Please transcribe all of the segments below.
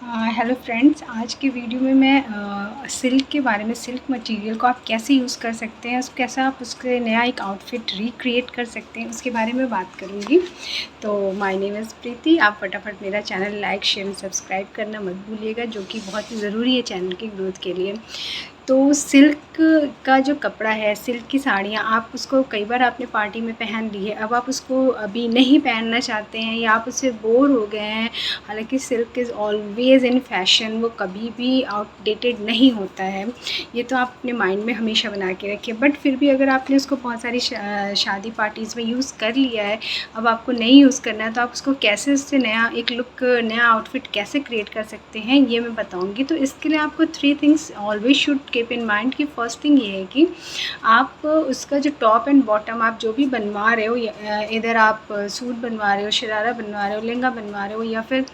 Hello friends, आज के video में मैं सिल्क के बारे में, सिल्क मटेरियल को आप कैसे यूज़ कर सकते हैं, कैसे आप उसके नया एक आउटफिट रिक्रिएट कर सकते हैं, उसके बारे में बात करूँगी। तो माय नेम इज़ प्रीति। आप फटाफट मेरा channel like, share and subscribe करना मत भूलिएगा, जो कि बहुत ही ज़रूरी है चैनल की ग्रोथ के लिए। तो सिल्क का जो कपड़ा है, सिल्क की साड़ियाँ, आप उसको कई बार आपने पार्टी में पहन ली है, अब आप उसको अभी नहीं पहनना चाहते हैं या आप उससे बोर हो गए हैं। हालांकि silk is always in fashion, वो कभी भी आउटडेटेड नहीं होता है, ये तो आप अपने माइंड में हमेशा बना के रखिए। बट फिर भी अगर आपने उसको बहुत सारी शादी पार्टीज़ में यूज़ कर लिया है, अब आपको नहीं यूज़ करना है, तो आप उसको कैसे उससे नया एक लुक, नया आउटफिट कैसे क्रिएट कर सकते हैं, ये मैं बताऊँगी। तो इसके लिए आपको 3 things always should keep in mind कि फर्स्ट थिंग ये है कि आप उसका जो टॉप एंड बॉटम आप जो भी बनवा रहे हो, इधर आप सूट बनवा रहे हो, शरारा बनवा रहे हो, लहंगा बनवा रहे हो, या फिर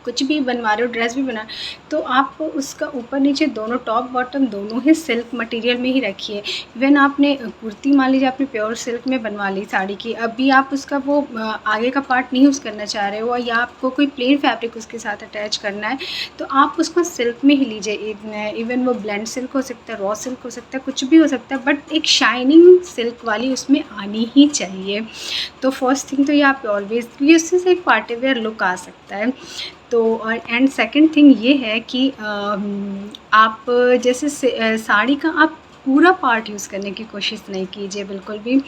कुछ भी बनवा रहे हो, ड्रेस भी बना, तो आप उसका ऊपर नीचे दोनों, टॉप बॉटम दोनों ही सिल्क मटेरियल में ही रखिए। इवन आपने कुर्ती मान लीजिए आपने प्योर सिल्क में बनवा ली साड़ी की, अभी आप उसका वो आगे का पार्ट नहीं यूज़ करना चाह रहे हो, या आपको कोई प्लेन फैब्रिक उसके साथ अटैच करना है, तो आप उसको सिल्क में ही लीजिए। इवन वो ब्लेंड सिल्क हो सकता है, रॉ सिल्क हो सकता है, कुछ भी हो सकता है, बट एक शाइनिंग सिल्क वाली उसमें आनी ही चाहिए। तो फर्स्ट थिंग तो ये आप ऑलवेज, क्योंकि उससे से एक पार्टी वेयर लुक आ सकता है। तो एंड सेकंड थिंग ये है कि आप जैसे साड़ी का आप पूरा पार्ट यूज़ करने की कोशिश नहीं कीजिए बिल्कुल भी,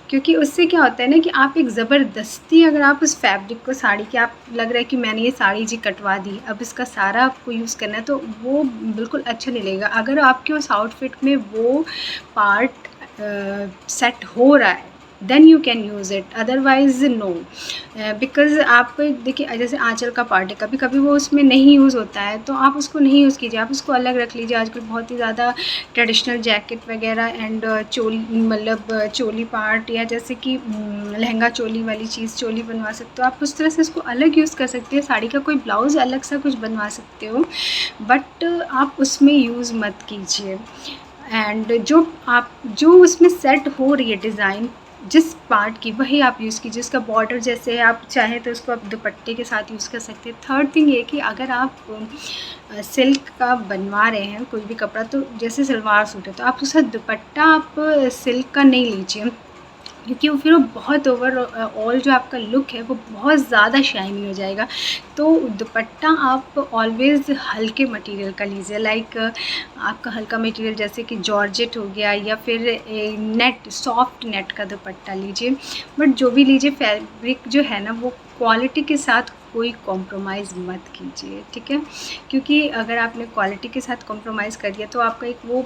क्योंकि उससे क्या होता है ना कि आप एक ज़बरदस्ती, अगर आप उस फैब्रिक को, साड़ी के, आप लग रहा है कि मैंने ये साड़ी जी कटवा दी, अब इसका सारा आपको यूज़ करना है, तो वो बिल्कुल अच्छा नहीं लगेगा। अगर आपके उस आउटफिट में वो पार्ट सेट हो रहा है, then you can use it, otherwise no. Because आप देखिए, जैसे आँचल का पार्ट है, कभी कभी वो उसमें नहीं यूज़ होता है, तो आप उसको नहीं यूज़ कीजिए, आप उसको अलग रख लीजिए। आजकल बहुत ही ज़्यादा ट्रेडिशनल जैकेट वगैरह एंड चोली, मतलब चोली पार्ट, या जैसे कि लहंगा चोली वाली चीज़, चोली बनवा सकते हो आप, उस तरह से इसको अलग यूज़ कर सकते हैं। साड़ी का कोई ब्लाउज़ अलग सा कुछ बनवा सकते हो, बट आप उसमें यूज़ मत कीजिए। एंड जो उसमें सेट हो रही है डिज़ाइन जिस पार्ट की, वही आप यूज़ कीजिए। उसका बॉर्डर जैसे है, आप चाहें तो उसको आप दुपट्टे के साथ यूज़ कर सकते हैं। थर्ड थिंग ये कि अगर आप सिल्क का बनवा रहे हैं कोई भी कपड़ा, तो जैसे सलवार सूट है, तो आप उसका दुपट्टा आप सिल्क का नहीं लीजिए, क्योंकि वो फिर वो बहुत ओवर ऑल जो आपका लुक है वो बहुत ज़्यादा शाइनी हो जाएगा। तो दुपट्टा आप ऑलवेज़ हल्के मटेरियल का लीजिए, लाइक आपका हल्का मटेरियल जैसे कि जॉर्जेट हो गया, या फिर नेट, सॉफ्ट नेट का दुपट्टा लीजिए। बट जो भी लीजिए, फैब्रिक जो है ना, वो क्वालिटी के साथ कोई कॉम्प्रोमाइज़ मत कीजिए, ठीक है? क्योंकि अगर आपने क्वालिटी के साथ कॉम्प्रोमाइज़ कर दिया, तो आपका एक वो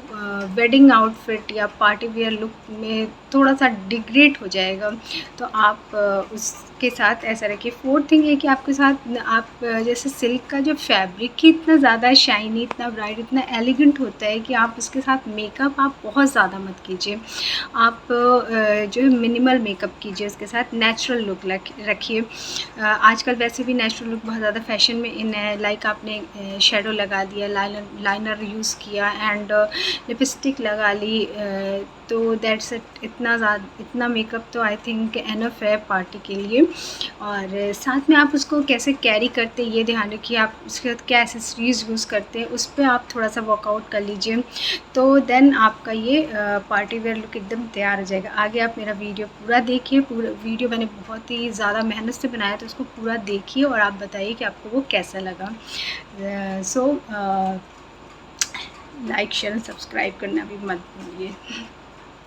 वेडिंग आउटफिट या पार्टी वेयर लुक में थोड़ा सा डिग्रेड हो जाएगा। तो आप उसके साथ ऐसा रखिए। फोर्थ थिंग ये कि आपके साथ आप जैसे सिल्क का जो फैब्रिक ही इतना ज़्यादा शाइनी, इतना ब्राइट, इतना एलिगेंट होता है कि आप उसके साथ मेकअप आप बहुत ज़्यादा मत कीजिए। आप जो है मिनिमल मेकअप कीजिए, उसके साथ नेचुरल लुक रखिए। आजकल वैसे भी नेचुरल लुक बहुत ज़्यादा फैशन में इन है, लाइक आपने शेडो लगा दिया, लाइनर यूज़ किया एंड लिपस्टिक लगा ली, तो दैट्स इट। इतना मेकअप तो आई थिंक एनफ है पार्टी के लिए। और साथ में आप उसको कैसे कैरी करते हैं ये ध्यान रखिए, आप उसके साथ क्या एसेसरीज़ यूज़ करते हैं, उस पर आप थोड़ा सा वर्कआउट कर लीजिए, तो देन आपका ये पार्टी वेयर लुक एकदम तैयार हो जाएगा। आगे आप मेरा वीडियो पूरा देखिए, पूरा वीडियो मैंने बहुत ही ज़्यादा मेहनत से बनाया, तो उसको पूरा देखिए और आप बताइए कि आपको वो कैसा लगा। So like, share and subscribe करना भी मत भूलिए।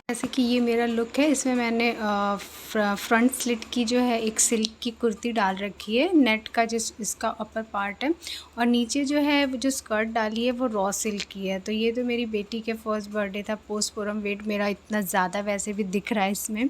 जैसे कि ये मेरा लुक है, इसमें मैंने फ्रंट स्लिट की जो है एक सिल्क की कुर्ती डाल रखी है, नेट का जिस इसका अपर पार्ट है, और नीचे जो है वो जो स्कर्ट डाली है वो रॉ सिल्क की है। तो ये तो मेरी बेटी के फर्स्ट बर्थडे था, पोस्टपोरम वेट मेरा इतना ज़्यादा वैसे भी दिख रहा है इसमें,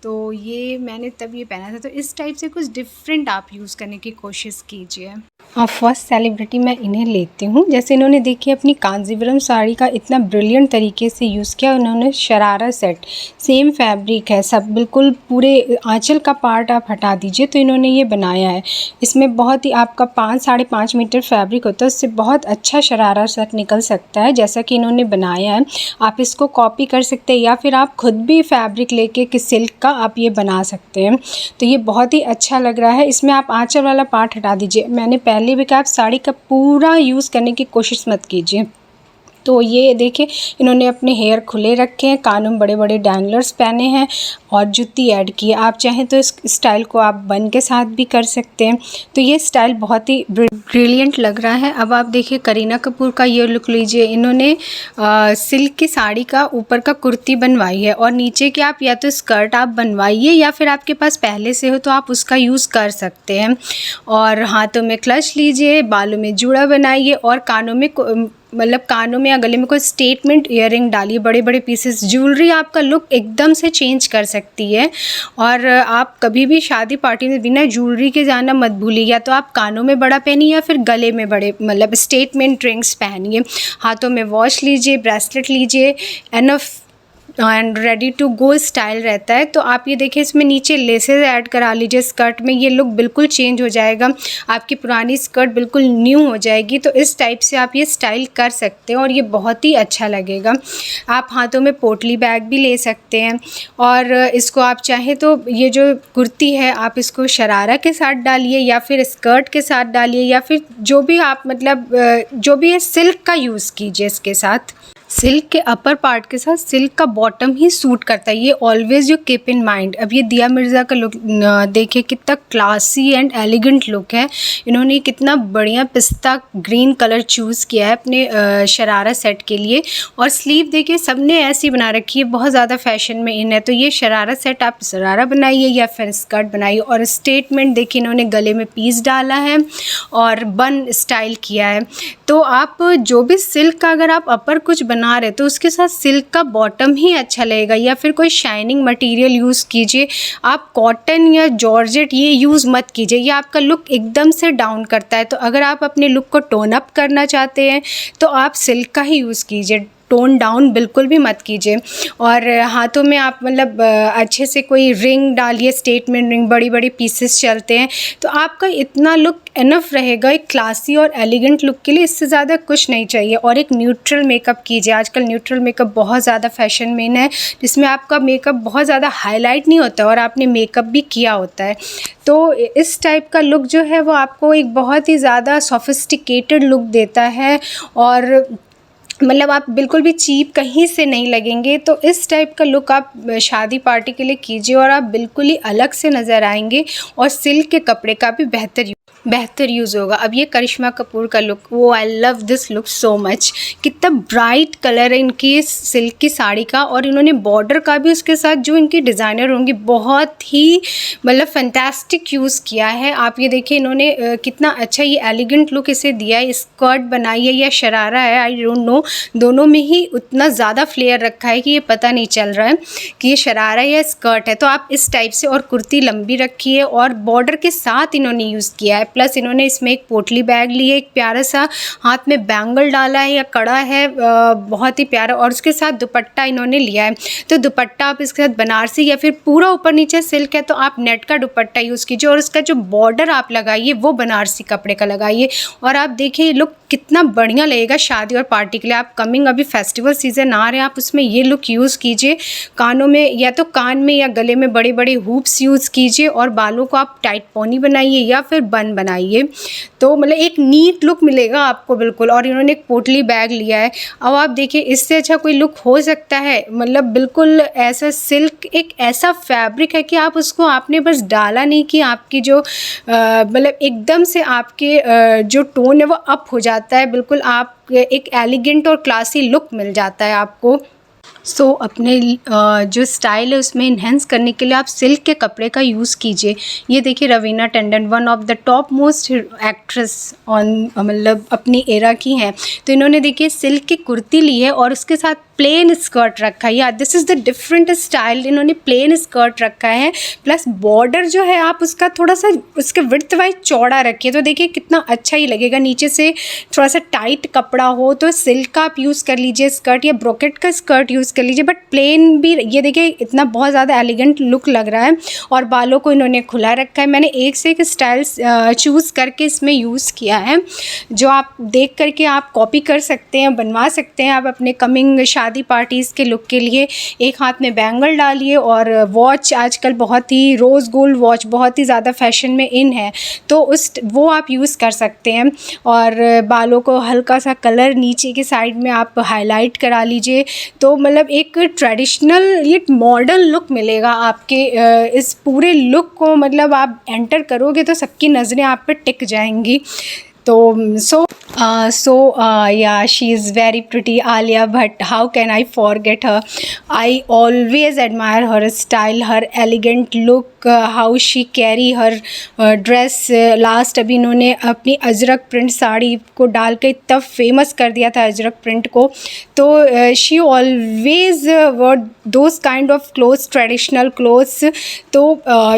तो ये मैंने तब ये पहना था। तो इस टाइप से कुछ डिफरेंट आप यूज़ करने की कोशिश कीजिए। और फर्स्ट सेलिब्रिटी मैं इन्हें लेती हूँ। जैसे इन्होंने देखिए अपनी कांजीवरम साड़ी का इतना ब्रिलियंट तरीके से यूज़ किया, उन्होंने शरारा सेट, सेम फैब्रिक है सब, बिल्कुल पूरे आंचल का पार्ट आप हटा दीजिए, तो इन्होंने ये बनाया है। इसमें बहुत ही आपका 5-5.5 मीटर फैब्रिक होता है, उससे बहुत अच्छा शरारा सेट निकल सकता है, जैसा कि इन्होंने बनाया है। आप इसको कॉपी कर सकते हैं, या फिर आप खुद भी फैब्रिक लेके कि सिल्क का आप ये बना सकते हैं। तो ये बहुत ही अच्छा लग रहा है। इसमें आप आंचल वाला पार्ट हटा दीजिए। मैंने पहले पहले भी कहा, आप साड़ी का पूरा यूज़ करने की कोशिश मत कीजिए। तो ये देखिए इन्होंने अपने हेयर खुले रखे हैं, कानों में बड़े बड़े डैंगलर्स पहने हैं और जूती ऐड की है। आप चाहें तो इस स्टाइल को आप बन के साथ भी कर सकते हैं। तो ये स्टाइल बहुत ही ब्रिलियंट लग रहा है। अब आप देखिए करीना कपूर का ये लुक लीजिए। इन्होंने सिल्क की साड़ी का ऊपर का कुर्ती बनवाई है और नीचे की आप या तो स्कर्ट आप बनवाइए या फिर आपके पास पहले से हो तो आप उसका यूज़ कर सकते हैं। और हाथों में क्लच लीजिए, बालों में जूड़ा बनाइए और कानों में मतलब कानों में या गले में कोई स्टेटमेंट ईयरिंग डालिए, बड़े बड़े पीसेस। ज्वेलरी आपका लुक एकदम से चेंज कर सकती है और आप कभी भी शादी पार्टी में बिना ज्वेलरी के जाना मत भूलिए। या तो आप कानों में बड़ा पहनिए या फिर गले में बड़े मतलब स्टेटमेंट रिंग्स पहनिए। हाथों में वॉच लीजिए, ब्रेसलेट लीजिए, enough and ready to go style रहता है। तो आप ये देखिए इसमें नीचे लेसेस ऐड करा लीजिए स्कर्ट में, ये लुक बिल्कुल चेंज हो जाएगा, आपकी पुरानी स्कर्ट बिल्कुल न्यू हो जाएगी। तो इस टाइप से आप ये स्टाइल कर सकते हैं और ये बहुत ही अच्छा लगेगा। आप हाथों में पोटली बैग भी ले सकते हैं और इसको आप चाहें तो ये जो कुर्ती है आप इसको शरारा के साथ डालिए या फिर स्कर्ट के साथ डालिए या फिर जो भी आप मतलब जो भी है सिल्क का यूज़ कीजिए इसके साथ। सिल्क के अपर पार्ट के साथ सिल्क का बॉटम ही सूट करता है, ये always you keep in mind. अब ये दिया मिर्ज़ा का लुक देखिए कितना क्लासी एंड एलिगेंट लुक है। इन्होंने कितना बढ़िया पिस्ता ग्रीन कलर चूज़ किया है अपने शरारा सेट के लिए। और स्लीव देखिए सबने ऐसी बना रखी है, बहुत ज़्यादा फैशन में इन है। तो ये शरारा सेट आप शरारा बनाइए या फिर स्कर्ट बनाइए। और स्टेटमेंट देखिए इन्होंने गले में पीस डाला है और बन स्टाइल किया है। तो आप जो भी सिल्क का अगर आप अपर कुछ बना रहे तो उसके साथ सिल्क का बॉटम ही अच्छा लगेगा या फिर कोई शाइनिंग मटेरियल यूज़ कीजिए। आप कॉटन या जॉर्जेट ये यूज़ मत कीजिए, ये आपका लुक एकदम से डाउन करता है। तो अगर आप अपने लुक को टोन अप करना चाहते हैं तो आप सिल्क का ही यूज़ कीजिए, टोन डाउन बिल्कुल भी मत कीजिए। और हाथों में आप मतलब अच्छे से कोई रिंग डालिए, स्टेटमेंट रिंग, बड़ी बड़ी पीसेस चलते हैं तो आपका इतना लुक इनफ रहेगा एक क्लासी और एलिगेंट लुक के लिए। इससे ज़्यादा कुछ नहीं चाहिए। और एक न्यूट्रल मेकअप कीजिए, आजकल न्यूट्रल मेकअप बहुत ज़्यादा फैशन में है, जिसमें आपका मेकअप बहुत ज़्यादा हाईलाइट नहीं होता और आपने मेकअप भी किया होता है। तो इस टाइप का लुक जो है वो आपको एक बहुत ही ज़्यादा सोफिस्टिकेटेड लुक देता है और मतलब आप बिल्कुल भी चीप कहीं से नहीं लगेंगे। तो इस टाइप का लुक आप शादी पार्टी के लिए कीजिए और आप बिल्कुल ही अलग से नज़र आएंगे और सिल्क के कपड़े का भी बेहतर यूज़ होगा। अब ये करिश्मा कपूर का लुक, वो I love this look so much. कितना ब्राइट कलर है इनकी सिल्क की साड़ी का और इन्होंने बॉर्डर का भी उसके साथ जो इनकी डिज़ाइनर होंगी बहुत ही मतलब फैंटास्टिक यूज़ किया है। आप ये देखिए इन्होंने कितना अच्छा ये एलिगेंट लुक इसे दिया है। स्कर्ट बनाई है या शरारा है आई डोंट नो, दोनों में ही उतना ज़्यादा फ्लेयर रखा है कि ये पता नहीं चल रहा है कि ये शरारा या स्कर्ट है। तो आप इस टाइप से, और कुर्ती लंबी रखी है और बॉर्डर के साथ इन्होंने यूज़ किया है। प्लस इन्होंने इसमें एक पोटली बैग ली है, एक प्यारा सा हाथ में बैंगल डाला है या कड़ा है, बहुत ही प्यारा। और उसके साथ दुपट्टा इन्होंने लिया है। तो दुपट्टा आप इसके साथ बनारसी या फिर पूरा ऊपर नीचे सिल्क है तो आप नेट का दुपट्टा यूज़ कीजिए और उसका जो बॉर्डर आप लगाइए वो बनारसी कपड़े का लगाइए। और आप देखिए ये लुक कितना बढ़िया लगेगा शादी और पार्टी के लिए। आप कमिंग अभी फेस्टिवल सीजन आ रहे हैं, आप उसमें ये लुक यूज़ कीजिए। कानों में या तो कान में या गले में बड़े बड़े हुप्स यूज़ कीजिए और बालों को आप टाइट पोनी बनाइए या फिर बन बनाइए। तो मतलब एक नीट लुक मिलेगा आपको बिल्कुल। और इन्होंने एक पोटली बैग लिया है। अब आप देखिए इससे अच्छा कोई लुक हो सकता है? मतलब बिल्कुल ऐसा सिल्क एक ऐसा फैब्रिक है कि आप उसको आपने बस डाला नहीं कि आपकी जो मतलब एकदम से आपके जो टोन है वो अप हो जाता है, बिल्कुल आप एक एलिगेंट और क्लासी लुक मिल जाता है आपको। सो अपने जो स्टाइल है उसमें इन्हेंस करने के लिए आप सिल्क के कपड़े का यूज़ कीजिए। ये देखिए Raveena Tandon one of the top most actress on मतलब अपनी एरा की हैं। तो इन्होंने देखिए सिल्क की कुर्ती ली है और उसके साथ प्लेन स्कर्ट रखा है। या this is the different style, इन्होंने प्लेन स्कर्ट रखा है। प्लस बॉर्डर जो है आप उसका थोड़ा सा उसके विड्थ वाइज चौड़ा रखिए तो देखिए कितना अच्छा ही लगेगा। नीचे से थोड़ा सा टाइट कपड़ा हो तो सिल्क का आप यूज़ कर लीजिए स्कर्ट या ब्रोकेट का स्कर्ट यूज़ कर लीजिए, बट प्लेन भी ये देखिए इतना बहुत ज़्यादा एलिगेंट लुक लग रहा है। और बालों को इन्होंने खुला रखा है। मैंने एक से एक स्टाइल चूज़ करके इसमें यूज़ किया है जो आप देख करके आप कॉपी कर सकते हैं, बनवा सकते हैं आप अपने कमिंग शादी पार्टीज़ के लुक के लिए। एक हाथ में बैंगल डालिए और वॉच आजकल बहुत ही रोज़ गोल्ड वॉच बहुत ही ज़्यादा फैशन में इन है, तो वो आप यूज़ कर सकते हैं। और बालों को हल्का सा कलर नीचे के साइड में आप हाईलाइट करा लीजिए, तो मतलब एक ट्रेडिशनल ये मॉडर्न लुक मिलेगा आपके इस पूरे लुक को। मतलब आप एंटर करोगे तो सबकी नज़रें आप पे टिक जाएंगी। तो yeah, she is very pretty, Alia Bhatt. How can I forget her? I always admire her style, her elegant look, how she carry her dress. Last अभी इन्होंने अपनी अजरक प्रिंट साड़ी को डाल के तब फेमस कर दिया था अजरक प्रिंट को। तो she always wore those kind of clothes, traditional clothes. तो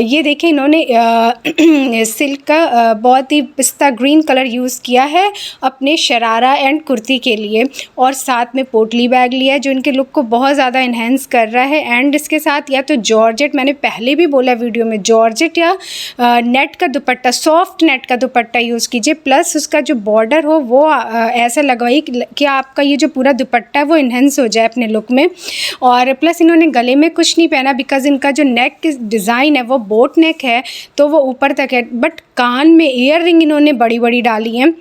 ये देखें इन्होंने सिल्क का बहुत ही पिस्ता ग्रीन कलर यूज़ किया है अपने शरारा एंड कुर्ती के लिए, और साथ में पोटली बैग लिया है जो इनके लुक को बहुत ज़्यादा इन्हेंस कर रहा है। एंड इसके साथ या तो जॉर्जेट, मैंने पहले भी बोला वीडियो में, जॉर्जेट या नेट का दुपट्टा, सॉफ्ट नेट का दुपट्टा यूज़ कीजिए, प्लस उसका जो बॉर्डर हो वो ऐसा लगवाइए कि आपका ये जो पूरा दुपट्टा है वो इन्हेंस हो जाए अपने लुक में। और प्लस इन्होंने गले में कुछ नहीं पहना बिकॉज़ इनका जो नेक डिज़ाइन है वो बोट नेक है, तो वो ऊपर तक है, बट कान में ईयर रिंग इन्होंने बड़ी बड़ी डाली हैं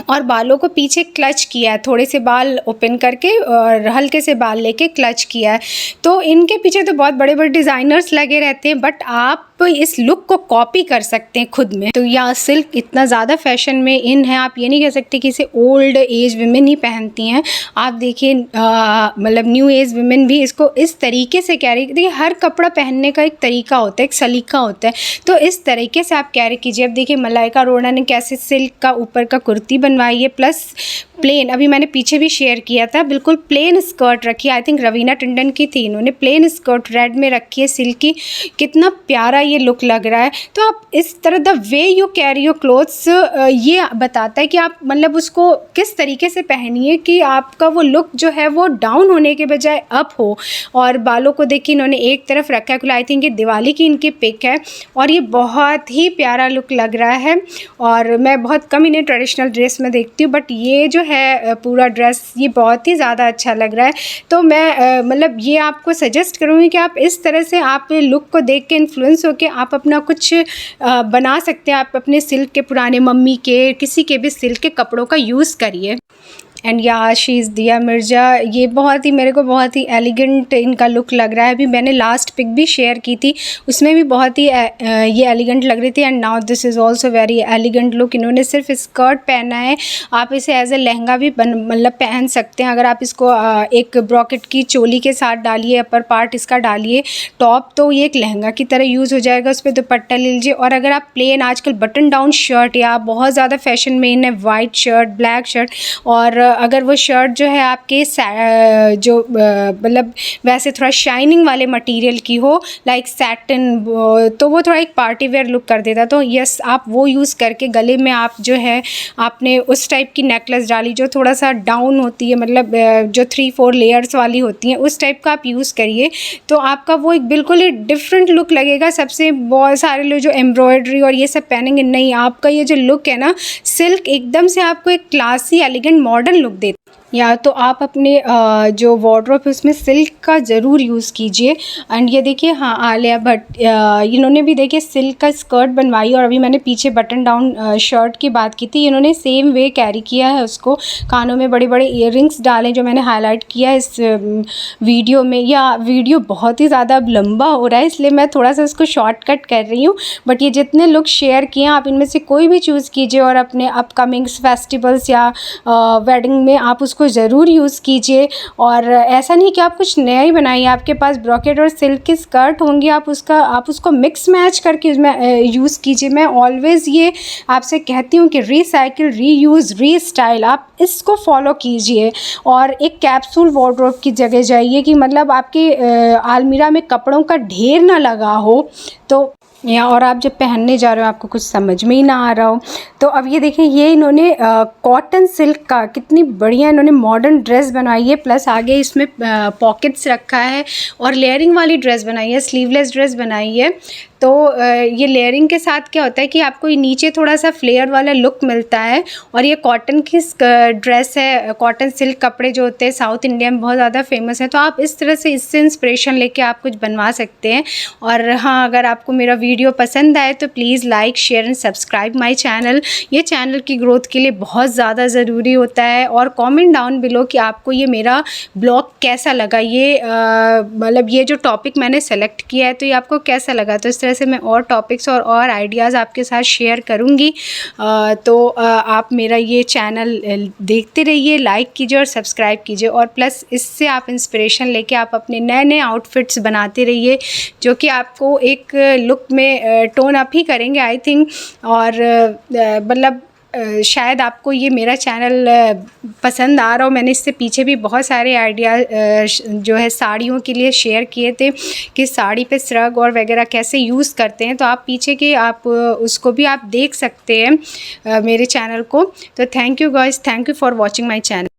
और बालों को पीछे क्लच किया है, थोड़े से बाल ओपन करके और हल्के से बाल लेके क्लच किया है। तो इनके पीछे तो बहुत बड़े बड़े डिज़ाइनर्स लगे रहते हैं, बट आप इस लुक को कॉपी कर सकते हैं खुद में। तो यह सिल्क इतना ज़्यादा फैशन में इन है, आप ये नहीं कह सकते कि इसे ओल्ड एज विमेन ही पहनती हैं। आप देखिए मतलब न्यू एज विमेन भी इसको इस तरीके से कैरी, देखिए हर कपड़ा पहनने का एक तरीका होता है, एक सलीका होता है, तो इस तरीके से आप कैरी कीजिए। अब देखिए मलाइका अरोड़ा ने कैसे सिल्क का ऊपर का कुर्ती बनवाई है, प्लस प्लेन, अभी मैंने पीछे भी शेयर किया था, बिल्कुल प्लेन स्कर्ट रखी है, आई थिंक रवीना टंडन की थी, इन्होंने प्लेन स्कर्ट रेड में रखी है सिल्क की, कितना प्यारा ये लुक लग रहा है। तो आप इस तरह the way you carry your clothes ये बताता है कि आप मतलब उसको किस तरीके से पहनिए कि आपका वो लुक जो है वो डाउन होने के बजाय अप हो। और बालों को देखिए इन्होंने एक तरफ रखा है, आई थिंक ये दिवाली की इनकी पिक है, और ये बहुत ही प्यारा लुक लग रहा है। और मैं बहुत कम इन्हें ट्रेडिशनल ड्रेस में देखती हूँ, बट ये जो है पूरा ड्रेस ये बहुत ही ज़्यादा अच्छा लग रहा है। तो मैं मतलब ये आपको सजेस्ट करूँगी कि आप इस तरह से आप लुक को देख के इन्फ्लुएंस होकर आप अपना कुछ बना सकते हैं। आप अपने सिल्क के, पुराने मम्मी के, किसी के भी सिल्क के कपड़ों का यूज़ करिए। एंड या शी इज़ दिया मिर्ज़ा, ये बहुत ही मेरे को बहुत ही एलिगेंट इनका लुक लग रहा है। अभी मैंने लास्ट पिक भी शेयर की थी, उसमें भी बहुत ही ये एलिगेंट लग रही थी। And now this is also very elegant look. इन्होंने सिर्फ स्कर्ट पहना है, आप इसे एज ए लहंगा भी मतलब पहन सकते हैं। अगर आप इसको एक ब्रॉकेट की चोली के साथ डालिए, अपर पार्ट इसका डालिए टॉप, तो ये एक लहंगा की तरह यूज़ हो जाएगा, उस पर दुपट्टा ले लीजिए। और अगर आप प्लेन आजकल बटन डाउन शर्ट, या बहुत ज़्यादा फैशन में इन है वाइट शर्ट, ब्लैक शर्ट, और अगर वो शर्ट जो है आपके जो मतलब वैसे थोड़ा शाइनिंग वाले मटेरियल की हो, लाइक सैटिन, तो वो थोड़ा एक पार्टी वेयर लुक कर देता। तो यस, आप वो यूज़ करके गले में आप जो है आपने उस टाइप की नेकलेस डाली जो थोड़ा सा डाउन होती है, मतलब जो 3-4 लेयर्स वाली होती हैं, उस टाइप का आप यूज़ करिए, तो आपका वो एक बिल्कुल ही डिफरेंट लुक लगेगा। सबसे बहुत सारे लोग जो एम्ब्रॉयडरी और ये सब पहनेंगे, नहीं, आपका ये जो लुक है ना, सिल्क एकदम से आपको एक क्लासी एलिगेंट मॉडर्न लुक देता है। या तो आप अपने जो वार्डरोब है उसमें सिल्क का ज़रूर यूज़ कीजिए। एंड ये देखिए, हाँ, आलिया भट्ट इन्होंने भी देखिए सिल्क का स्कर्ट बनवाई, और अभी मैंने पीछे बटन डाउन शर्ट की बात की थी, इन्होंने सेम वे कैरी किया है उसको। कानों में बड़े बड़े ईयररिंग्स डालें जो मैंने हाईलाइट किया है इस वीडियो में। या वीडियो बहुत ही ज़्यादा लंबा हो रहा है, इसलिए मैं थोड़ा सा उसको शॉर्टकट कर रही हूँ, बट ये जितने लुक शेयर किए हैं आप इनमें से कोई भी चूज़ कीजिए और अपने अपकमिंग्स फेस्टिवल्स या वेडिंग में आप उसको ज़रूर यूज़ कीजिए। और ऐसा नहीं कि आप कुछ नया ही बनाइए, आपके पास ब्रॉकेट और सिल्क की स्कर्ट होंगी, आप उसको मिक्स मैच करके उसमें यूज़ कीजिए। मैं ऑलवेज़ ये आपसे कहती हूँ कि रीसाइकिल, रीयूज़, रीस्टाइल, आप इसको फॉलो कीजिए। और एक कैप्सूल वार्डरोब की जगह जाइए कि मतलब आपके अलमीरा में कपड़ों का ढेर ना लगा हो, तो या और आप जब पहनने जा रहे हो आपको कुछ समझ में ही ना आ रहा हो। तो अब ये देखें, ये इन्होंने कॉटन सिल्क का कितनी बढ़िया इन्होंने मॉडर्न ड्रेस बनाई है, प्लस आगे इसमें पॉकेट्स रखा है और लेयरिंग वाली ड्रेस बनाई है, स्लीवलेस ड्रेस बनाई है। तो ये लेयरिंग के साथ क्या होता है कि आपको ये नीचे थोड़ा सा फ्लेयर वाला लुक मिलता है। और ये कॉटन की ड्रेस है, कॉटन सिल्क कपड़े जो होते हैं साउथ इंडिया में बहुत ज़्यादा फेमस है, तो आप इस तरह से इससे इंस्पिरेशन लेके आप कुछ बनवा सकते हैं। और हाँ, अगर आपको मेरा वीडियो पसंद आए तो please like share and subscribe my channel. ये चैनल की ग्रोथ के लिए बहुत ज़्यादा ज़रूरी होता है। और कमेंट डाउन बिलो कि आपको ये मेरा ब्लॉग कैसा लगा, ये मतलब ये जो टॉपिक मैंने सेलेक्ट किया है तो ये आपको कैसा लगा। तो इस तरह से मैं और टॉपिक्स और आइडियाज़ आपके साथ शेयर करूँगी। तो आप मेरा ये चैनल देखते रहिए, लाइक कीजिए और सब्सक्राइब कीजिए। और प्लस इससे आप इंस्पिरेशन लेके आप अपने नए नए आउटफिट्स बनाते रहिए जो कि आपको एक लुक में टोन अप ही करेंगे आई थिंक। और मतलब शायद आपको ये मेरा चैनल पसंद आ रहा हो। मैंने इससे पीछे भी बहुत सारे आइडिया जो है साड़ियों के लिए शेयर किए थे कि साड़ी पे श्रग और वगैरह कैसे यूज़ करते हैं, तो आप पीछे के आप उसको भी आप देख सकते हैं मेरे चैनल को। तो thank you guys, thank you for watching my channel.